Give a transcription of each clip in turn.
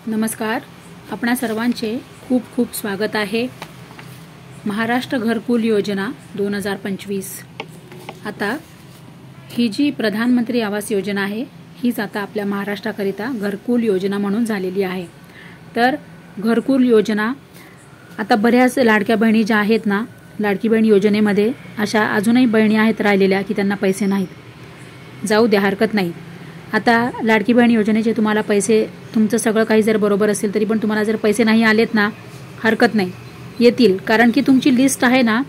नमस्कार. आपणा सर्वांचे खूप खूप स्वागत आहे. महाराष्ट्र घरकुल योजना 2025. आता ही जी प्रधानमंत्री आवास योजना आहे हीच आता आपल्या महाराष्ट्राकरिता घरकुल योजना म्हणून झालेली आहे. तर घरकुल योजना आता बऱ्याच लाडक्या बहिणी ज्या आहेत ना, लाडकी बहीण योजनेमध्ये अशा अजूनही बहिणी आहेत राहिलेल्या की त्यांना पैसे नाहीत. जाऊ द्या, हरकत नाही. आता लाडकी बहीण योजनेचे तुम्हाला पैसे, तुमचं सगळं काही जर बरोबर असेल तरी पण तुम्हाला जर पैसे नाही आलेत ना, हरकत नाही, येतील. कारण की तुमची लिस्ट आहे ना,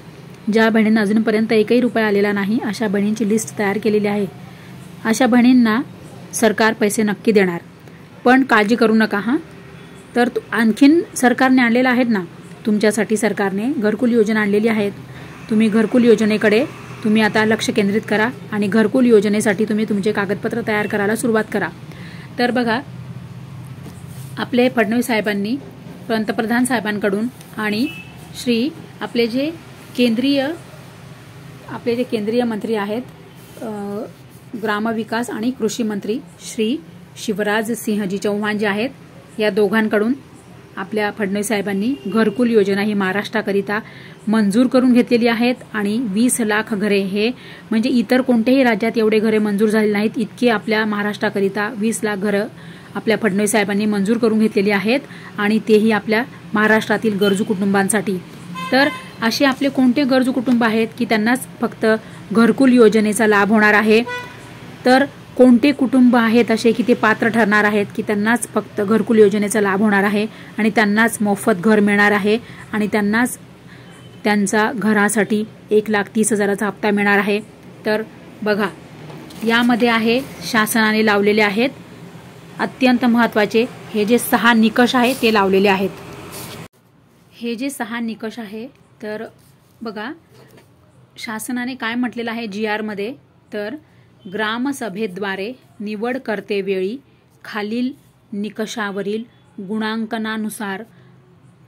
ज्या बहिणींना अजूनपर्यंत एकही रुपया आलेला नाही अशा बहिणींची लिस्ट तयार केलेली आहे. अशा बहिणींना सरकार पैसे नक्की देणार. पण काळजी करू नका हां. तर आणखीन सरकारने आणलेलं आहेत ना, तुमच्यासाठी सरकारने घरकुल योजना आणलेली आहेत. तुम्ही घरकुल योजनेकडे तुम्ही आता लक्ष केंद्रित करा आणि घरकुल योजनेसाठी तुम्ही तुमचे कागदपत्र तयार करायला सुरुवात करा. तर बघा, आपले फडणवीस साहेबांनी पंतप्रधान साहेबांकडून आणि आपले जे केंद्रीय मंत्री आहेत, ग्रामविकास आणि कृषी मंत्री श्री शिवराज सिंहजी चौहान जे आहेत, या दोघांकडून आपल्या फडणवीस साहेबांनी घरकुल योजना ही महाराष्ट्राकरिता मंजूर करून घेतलेली आहेत. आणि 20 लाख घरे, हे म्हणजे इतर कोणत्याही राज्यात एवढे घरे मंजूर झाले नाहीत इतके आपल्या महाराष्ट्राकरिता 20 लाख घरं आपल्या फडणवीस साहेबांनी मंजूर करून घेतलेली आहेत. आणि तेही आपल्या महाराष्ट्रातील गरजू कुटुंबांसाठी. तर असे आपले कोणते गरजू कुटुंब आहेत की त्यांनाच फक्त घरकुल योजनेचा लाभ होणार आहे? तर कोणते कुटुंब आहेत असे की ते पात्र ठरणार आहेत की त्यांनाच फक्त घरकुल योजनेचा लाभ होणार आहे आणि त्यांनाच मोफत घर मिळणार आहे आणि त्यांनाच त्यांचा घरासाठी 1,30,000चा हप्ता मिळणार आहे? तर बघा, यामध्ये आहे शासनाने लावलेले आहेत अत्यंत महत्त्वाचे हे जे 6 निकष आहे ते लावलेले आहेत. हे जे 6 निकष आहे, तर बघा शासनाने काय म्हटलेलं आहे GR मध्ये. तर ग्रामसभेद्वारे निवड करतेवेळी खालील निकषावरील गुणांकनानुसार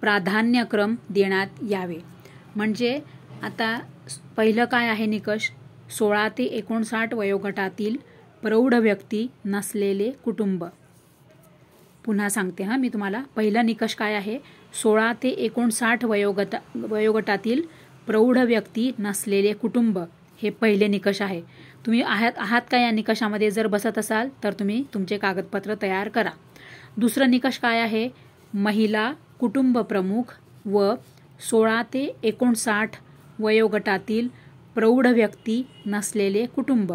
प्राधान्यक्रम देण्यात यावे. म्हणजे आता पहिलं काय आहे निकष? 16 ते 59 वयोगटातील प्रौढ व्यक्ती नसलेले कुटुंब. पुन्हा सांगते हां मी तुम्हाला. पहिला निकष काय आहे? 16 ते 59 वयोगटातील प्रौढ व्यक्ती नसलेले कुटुंब, हे पहिले निकष आहे. तुम्ही आहात का या निकषामध्ये? जर बसत असाल तर तुम्ही तुमचे कागदपत्र तयार करा. दुसरा निकष काय आहे? महिला कुटुंब प्रमुख व 16 ते 59 वयोगटातील प्रौढ व्यक्ती नसलेले कुटुंब.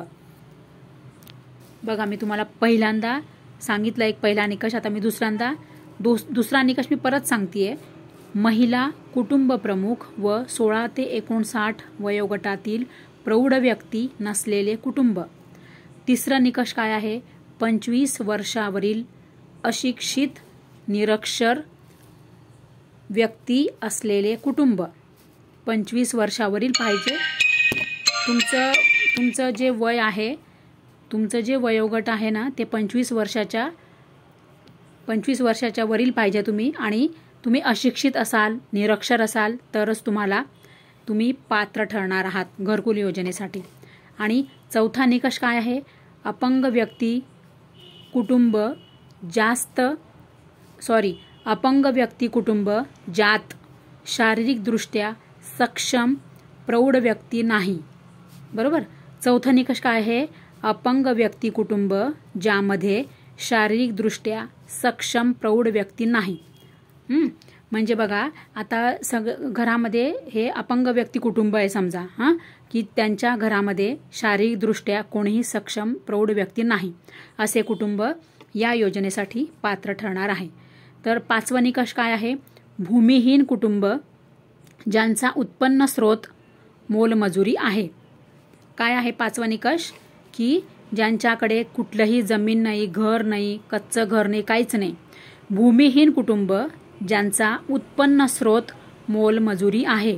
बघा, मी तुम्हाला पहिल्यांदा सांगितलं एक पहिला निकष. आता मी दुसरा निकष मी परत सांगतेय. महिला कुटुंब प्रमुख व 16 ते 59 वयोगटातील प्रौढ व्यक्ती नसलेले कुटुंब. तिसरा निकष काय आहे? 25 वर्षावरील अशिक्षित निरक्षर व्यक्ती असलेले कुटुंब. 25 वर्षावरील पाहिजे. तुमचं जे वय आहे, तुमचं जे वयोगट आहे ना, ते 25 वर्षाच्या वरील पाहिजे तुम्ही. आणि तुम्ही अशिक्षित असाल, निरक्षर असाल तरच तुम्ही पात्र ठरणार आहात घरकुल योजनेसाठी. आणि चौथा निकष काय आहे? अपंग व्यक्ती कुटुंब ज्यात शारीरिकदृष्ट्या सक्षम प्रौढ व्यक्ती नाही. बरोबर. चौथा निकष काय आहे? अपंग व्यक्ती कुटुंब ज्यामध्ये शारीरिकदृष्ट्या सक्षम प्रौढ व्यक्ती नाही. म्हणजे बघा, आता घरामध्ये हे अपंग व्यक्ती कुटुंब आहे समजा हां, की त्यांच्या घरामध्ये शारीरिकदृष्ट्या कोणीही सक्षम प्रौढ व्यक्ती नाही, असे कुटुंब या योजनेसाठी पात्र ठरणार आहे. तर पाचवा निकष काय आहे? भूमिहीन कुटुंब ज्यांचा उत्पन्न स्रोत मोलमजुरी आहे. काय आहे पाचवा निकष? की ज्यांच्याकडे कुठलंही जमीन नाही, घर नाही, कच्चं घर नाही, काहीच नाही. भूमिहीन कुटुंब ज्यांचा उत्पन्न स्रोत मोलमजुरी आहे,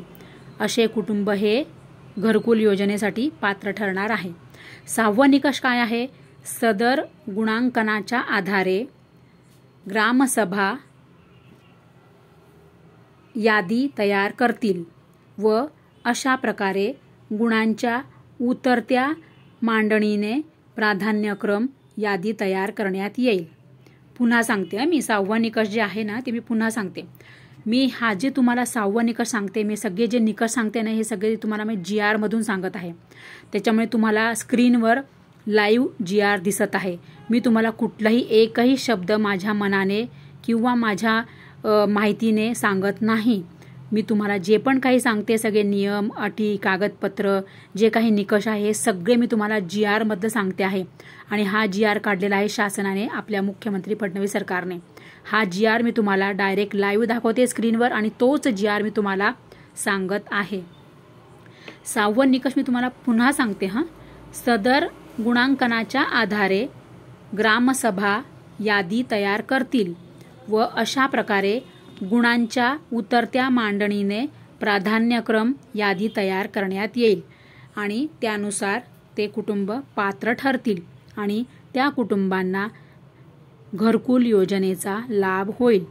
असे कुटुंब हे घरकुल योजनेसाठी पात्र ठरणार आहे. 6वा निकष काय आहे? सदर गुणांकनाच्या आधारे ग्रामसभा यादी तयार करतील व अशा प्रकारे गुणांच्या उतरत्या मांडणीने प्राधान्यक्रम यादी तयार करण्यात येईल. पुन्हा सांगते मी 6वा निकष जे आहे ना ते मी पुन्हा सांगते. मी हा जे तुम्हाला 6वा निकष सांगते, मी सगळे जे निकष सांगते ना हे सगळे तुम्हाला मी GR मधून सांगत आहे. त्याच्यामुळे तुम्हाला स्क्रीनवर लाईव्ह GR दिसत आहे. मी तुम्हाला कुठलाही एकही शब्द माझ्या मनाने किंवा माझ्या माहितीने सांगत नाही. मी तुम्हाला जे पण काही सांगते सगळे नियम, अटी, कागदपत्र, जे काही निकष आहे हे सगळे मी तुम्हाला GR मधलं सांगते आहे. आणि हा GR काढलेला आहे शासनाने, आपल्या मुख्यमंत्री फडणवीस सरकारने. हा GR मी तुम्हाला डायरेक्ट लाईव्ह दाखवते स्क्रीनवर आणि तोच GR मी तुम्हाला सांगत आहे. 6वा निकष मी तुम्हाला पुन्हा सांगते. सदर गुणांकनाच्या आधारे ग्रामसभा यादी तयार करतील व अशा प्रकारे गुणांच्या उतरत्या मांडणीने प्राधान्यक्रम यादी तयार करण्यात येईल आणि त्यानुसार ते कुटुंब पात्र ठरतील आणि त्या कुटुंबांना घरकुल योजनेचा लाभ होईल.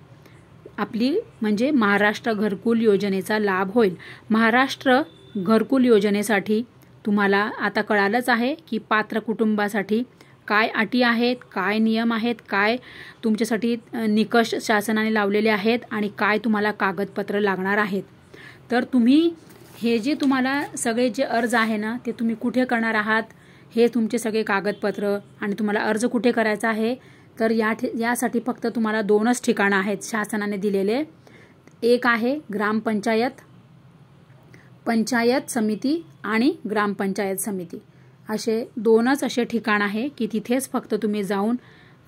आपली म्हणजे महाराष्ट्र घरकुल योजनेचा लाभ होईल. महाराष्ट्र घरकुल योजनेसाठी तुम्हाला आता कळालंच आहे की पात्र कुटुंबासाठी काय अटी आहेत, काय नियम आहेत, काय तुमच्यासाठी निकष शासनाने लावलेले आहेत आणि काय तुम्हाला कागदपत्र लागणार आहेत. तर तुम्ही हे जे तुम्हाला सगळे जे अर्ज आहे ना ते तुम्ही कुठे करणार आहात, हे तुमचे सगळे कागदपत्र आणि तुम्हाला अर्ज कुठे करायचा आहे. तर यासाठी फक्त तुम्हाला 2च ठिकाणं आहेत शासनाने दिलेले. एक आहे ग्रामपंचायत, पंचायत समिती आणि ग्रामपंचायत समिती. असे 2च असे ठिकाण आहे की तिथेच फक्त तुम्ही जाऊन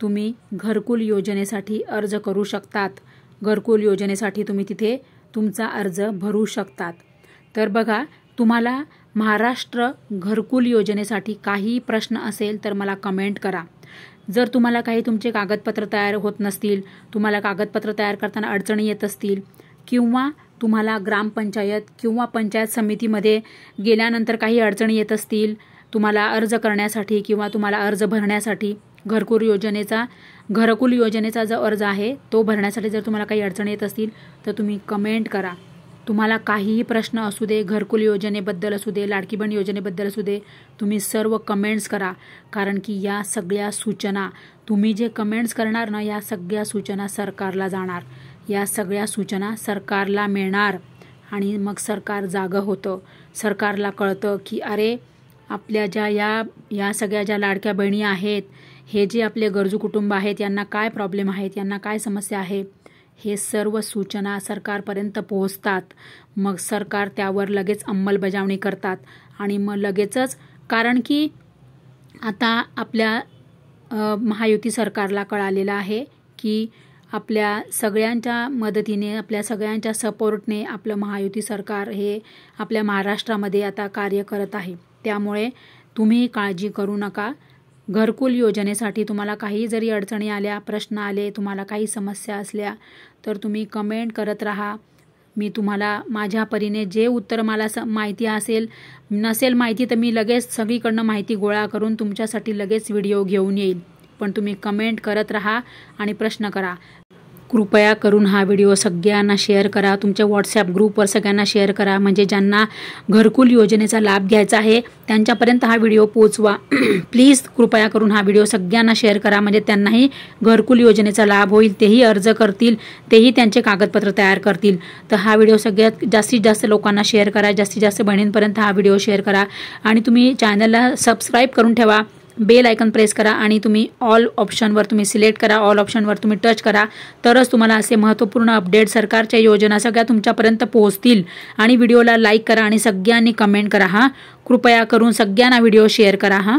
तुम्ही घरकुल योजनेसाठी अर्ज करू शकतात. घरकुल योजनेसाठी तुम्ही तिथे तुमचा अर्ज भरू शकतात. तर बघा, तुम्हाला महाराष्ट्र घरकुल योजनेसाठी काही प्रश्न असेल तर मला कमेंट करा. जर तुम्हाला काही तुमचे कागदपत्र तयार होत नसतील, तुम्हाला कागदपत्र तयार करताना अडचणी येत असतील किंवा तुम्हाला ग्रामपंचायत किंवा पंचायत समितीमध्ये गेल्यानंतर काही अडचणी येत असतील, तुम्हाला अर्ज करण्यासाठी किंवा तुम्हाला अर्ज भरण्यासाठी घरकुल योजनेचा जो अर्ज आहे तो भरण्यासाठी जर तुम्हाला काही अडचणी येत असतील तर तुम्ही कमेंट करा. तुम्हाला काहीही प्रश्न असू दे, घरकुल योजनेबद्दल असू दे, लाडकी बहीण योजनेबद्दल असू दे, तुम्ही सर्व कमेंट्स करा. कारण की या सगळ्या सूचना तुम्ही जे कमेंट्स करणार ना, या सगळ्या सूचना सरकारला जाणार, या सगळ्या सूचना सरकारला मिळणार आणि मग सरकार जागं होतं. सरकारला कळतं की अरे, आपल्या ज्या या सगळ्या ज्या लाडक्या बहिणी आहेत, हे जे आपले गरजू कुटुंब आहेत, यांना काय प्रॉब्लेम आहेत, यांना काय समस्या आहे, हे सर्व सूचना सरकारपर्यंत पोहोचतात. मग सरकार त्यावर लगेच अंमलबजावणी करतात आणि मग लगेचच, कारण की आता आपल्या महायुती सरकारला कळालेलं आहे की आपल्या सगळ्यांच्या मदतीने, आपल्या सगळ्यांच्या सपोर्टने आपलं महायुती सरकार हे आपल्या महाराष्ट्रामध्ये आता कार्य करत आहे. त्यामुळे तुम्ही काळजी करू नका. घरकुल योजनेसाठी तुम्हाला काही जरी अडचणी आल्या, प्रश्न आले, तुम्हाला काही समस्या असल्या तर तुम्ही कमेंट करत राहा. मी तुम्हाला माझ्या परीने जे उत्तर मला माहिती असेल, नसेल माहिती तर मी लगेच सगळीकडनं माहिती गोळा करून तुमच्यासाठी लगेच व्हिडिओ घेऊन येईल. पण तुम्ही कमेंट करत राहा आणि प्रश्न करा. कृपया करून हा व्हिडिओ सगळ्यांना शेअर करा. तुमच्या व्हॉट्सॲप ग्रुपवर सगळ्यांना शेअर करा. म्हणजे ज्यांना घरकुल योजनेचा लाभ घ्यायचा आहे त्यांच्यापर्यंत हा व्हिडिओ पोहोचवा. प्लीज कृपया करून हा व्हिडिओ सगळ्यांना शेअर करा. म्हणजे त्यांनाही घरकुल योजनेचा लाभ होईल, तेही अर्ज करतील, तेही त्यांचे कागदपत्र तयार करतील. तर हा व्हिडिओ सगळ्यात जास्तीत जास्त लोकांना शेअर करा. जास्तीत जास्त बहिणींपर्यंत हा व्हिडिओ शेअर करा आणि तुम्ही चॅनलला सबस्क्राईब करून ठेवा. बेल आयकन प्रेस करा आणि तुम्ही ऑल ऑप्शनवर तुम्ही सिलेक्ट करा. ऑल ऑप्शनवर तुम्ही टच करा, तरच तुम्हाला असे महत्त्वपूर्ण अपडेट, सरकारच्या योजना सगळ्या तुमच्यापर्यंत पोहोचतील. आणि व्हिडिओला लाईक करा आणि सगळ्यांनी कमेंट करा. कृपया करून सगळ्यांना व्हिडिओ शेअर करा.